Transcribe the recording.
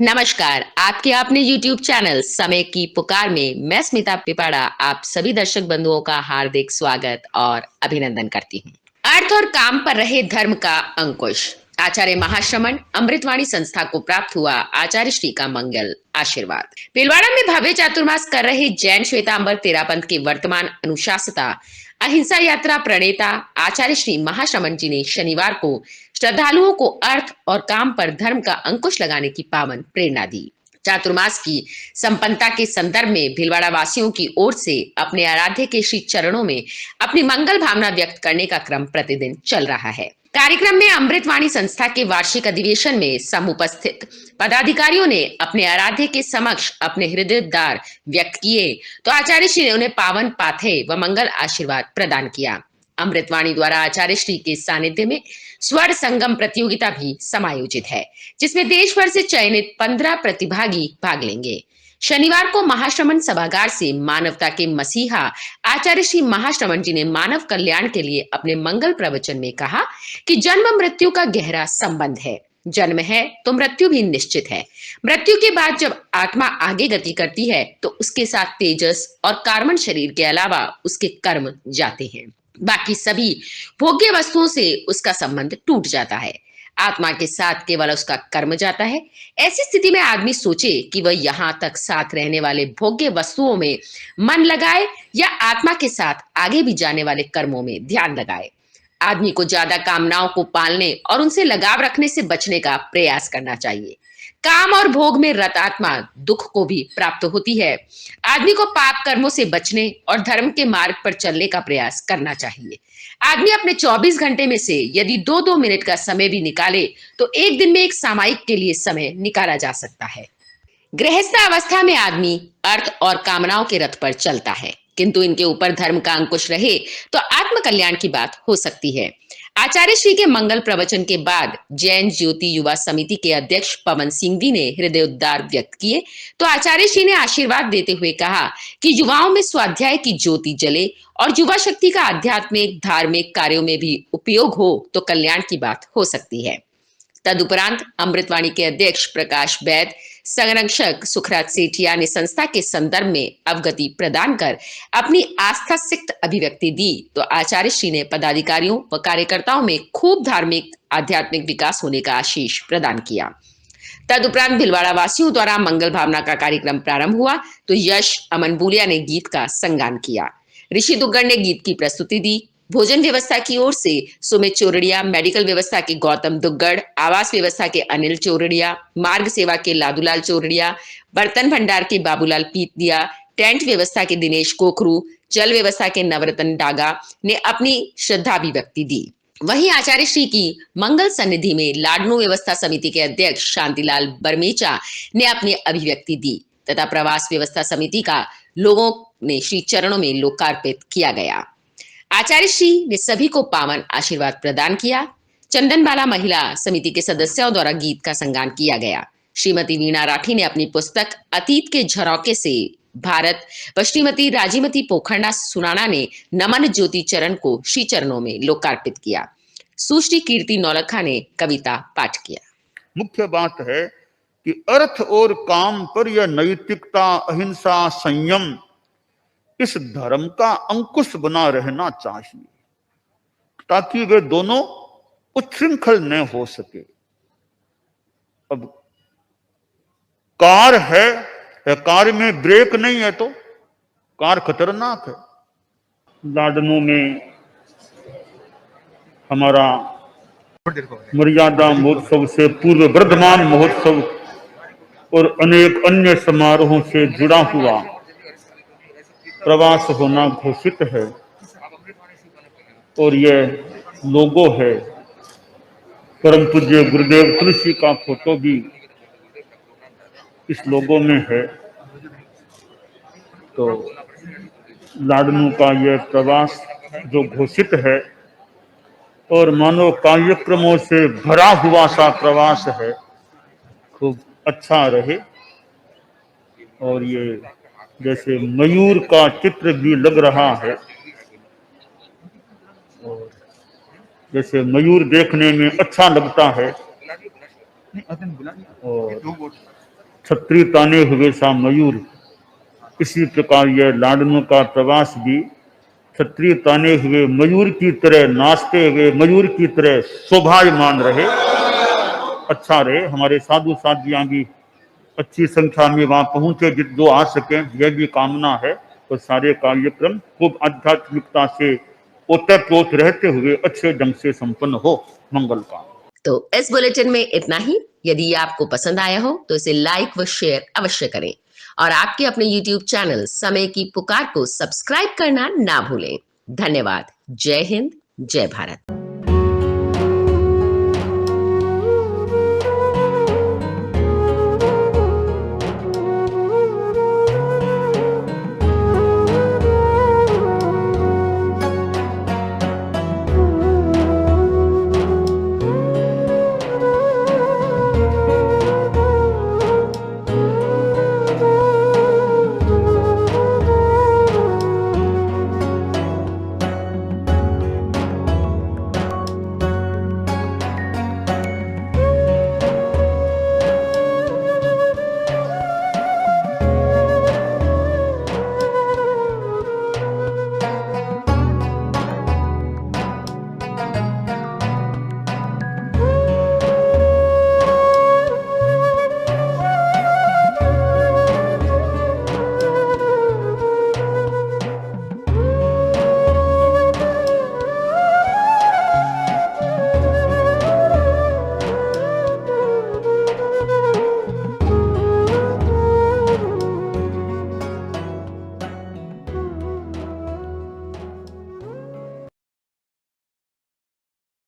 नमस्कार, आपके अपने YouTube चैनल समय की पुकार में मैं स्मिता पिपाड़ा आप सभी दर्शक बंधुओं का हार्दिक स्वागत और अभिनंदन करती हूँ। अर्थ और काम पर रहे धर्म का अंकुश। आचार्य महाश्रमण अमृतवाणी संस्था को प्राप्त हुआ आचार्य श्री का मंगल आशीर्वाद। भीलवाड़ा में भव्य चातुर्मास कर रहे जैन श्वेतांबर तेरापंथ के वर्तमान अनुशासता अहिंसा यात्रा प्रणेता आचार्य श्री महाश्रमण जी ने शनिवार को श्रद्धालुओं को अर्थ और काम पर धर्म का अंकुश लगाने की पावन प्रेरणा दी। चातुर्मास की संपन्नता के संदर्भ में भीलवाड़ा वासियों की ओर से अपने आराध्य के श्री चरणों में अपनी मंगल भावना व्यक्त करने का क्रम प्रतिदिन चल रहा है। कार्यक्रम में अमृतवाणी संस्था के वार्षिक अधिवेशन में समुपस्थित पदाधिकारियों ने अपने आराध्य के समक्ष अपने हृदयोद्गार व्यक्त किए तो आचार्य श्री ने उन्हें पावन पाथे व मंगल आशीर्वाद प्रदान किया। अमृतवाणी द्वारा आचार्य श्री के सानिध्य में स्वर संगम प्रतियोगिता भी समायोजित है, जिसमें देश भर से चयनित 15 प्रतिभागी भाग लेंगे। शनिवार को महाश्रमण सभागार से मानवता के मसीहा आचार्य श्री महाश्रमण जी ने मानव कल्याण के लिए अपने मंगल प्रवचन में कहा कि जन्म मृत्यु का गहरा संबंध है। जन्म है तो मृत्यु भी निश्चित है। मृत्यु के बाद जब आत्मा आगे गति करती है तो उसके साथ तेजस और कार्बन शरीर के अलावा उसके कर्म जाते हैं। बाकी सभी भोग्य वस्तुओं से उसका संबंध टूट जाता है। आत्मा के साथ केवल उसका कर्म जाता है। ऐसी स्थिति में आदमी सोचे कि वह यहाँ तक साथ रहने वाले भोग्य वस्तुओं में मन लगाए या आत्मा के साथ आगे भी जाने वाले कर्मों में ध्यान लगाए। आदमी को ज्यादा कामनाओं को पालने और उनसे लगाव रखने से बचने का प्रयास करना चाहिए। काम और भोग में रत आत्मा दुख को भी प्राप्त होती है। आदमी को पाप कर्मों से बचने और धर्म के मार्ग पर चलने का प्रयास करना चाहिए। आदमी अपने 24 घंटे में से यदि 2-2 मिनट का समय भी निकाले तो एक दिन में एक सामायिक के लिए समय निकाला जा सकता है। गृहस्थ अवस्था में आदमी अर्थ और कामनाओं के रथ पर चलता है, किंतु इनके ऊपर धर्म का अंकुश रहे तो आत्म कल्याण की बात हो सकती है। आचार्य श्री के मंगल प्रवचन के बाद जैन ज्योति युवा समिति के अध्यक्ष पवन सिंघवी ने हृदयोद्गार व्यक्त किए तो आचार्य श्री ने आशीर्वाद देते हुए कहा कि युवाओं में स्वाध्याय की ज्योति जले और युवा शक्ति का आध्यात्मिक धार्मिक कार्यों में भी उपयोग हो तो कल्याण की बात हो सकती है। तदुपरांत अमृतवाणी के अध्यक्ष प्रकाश बैद संरक्षक सुखराज सेठिया ने संस्था के संदर्भ में अवगति प्रदान कर अपनी आस्था सिक्त अभिव्यक्ति दी तो आचार्य श्री ने पदाधिकारियों व कार्यकर्ताओं में खूब धार्मिक आध्यात्मिक विकास होने का आशीष प्रदान किया। तदुपरांत भिलवाड़ा वासियों द्वारा मंगल भावना का कार्यक्रम प्रारंभ हुआ तो यश अमन बुलिया ने गीत का संगान किया। ऋषि दुग्गड़ ने गीत की प्रस्तुति दी। भोजन व्यवस्था की ओर से सुमित चोरड़िया, मेडिकल व्यवस्था के गौतम दुग्गड़, आवास व्यवस्था के अनिल चोरड़िया, मार्ग सेवा के लादूलाल चोरड़िया, बर्तन भंडार के बाबूलाल पीतदिया, टेंट व्यवस्था के दिनेश कोखरू, जल व्यवस्था के नवरत्न डागा ने अपनी श्रद्धाभिव्यक्ति दी। वहीं आचार्य श्री की मंगल सन्निधि में लाडनू व्यवस्था समिति के अध्यक्ष शांतिलाल बरमेचा ने अपनी अभिव्यक्ति दी तथा प्रवास व्यवस्था समिति का लोगों ने श्री चरणों में लोकार्पित किया गया। आचार्य श्री ने सभी को पावन आशीर्वाद प्रदान किया। चंदनबाला महिला समिति के सदस्यों द्वारा गीत का संगान किया गया। श्रीमती वीणा राठी ने अपनी पुस्तक अतीत के झरोके से भारत व श्रीमती राजीमती पोखरना सुनाना ने नमन ज्योति चरण को श्री चरणों में लोकार्पित किया। सुश्री कीर्ति नौलखा ने कविता पाठ किया। मुख्य बात है कि अर्थ और काम पर यह नैतिकता, अहिंसा, संयम इस धर्म का अंकुश बना रहना चाहिए ताकि वे दोनों उच्छृंखल न हो सके। अब कार है, कार में ब्रेक नहीं है तो कार खतरनाक है। लाडनों में हमारा मर्यादा महोत्सव से पूर्व वर्धमान महोत्सव और अनेक अन्य समारोहों से जुड़ा हुआ प्रवास होना घोषित है और यह लोगो है। परम पूज्य गुरुदेव तुलसी का फोटो भी इस लोगो में है। तो लाडनू का यह प्रवास जो घोषित है और मानव कार्यक्रमों से भरा हुआ सा प्रवास है, खूब अच्छा रहे। और ये जैसे मयूर का चित्र भी लग रहा है और जैसे मयूर देखने में अच्छा लगता है और छतरी ताने हुए सा मयूर, इसी प्रकार यह लाडनों का प्रवास भी छतरी ताने हुए मयूर की तरह नाचते हुए मयूर की तरह शोभायमान रहे, अच्छा रहे। हमारे साधु साधियां भी अच्छी संख्या में वहां पहुंचे, जो आ सके, यह भी कामना है। तो सारे कार्यक्रम खूब आध्यात्मिकता से ओतप्रोत रहते हुए अच्छे ढंग से संपन्न हो। मंगल का। तो इस बुलेटिन में इतना ही। यदि आपको पसंद आया हो तो इसे लाइक व शेयर अवश्य करें और आपके अपने YouTube चैनल समय की पुकार को सब्सक्राइब करना ना भूलें। धन्यवाद। जय हिंद, जय भारत।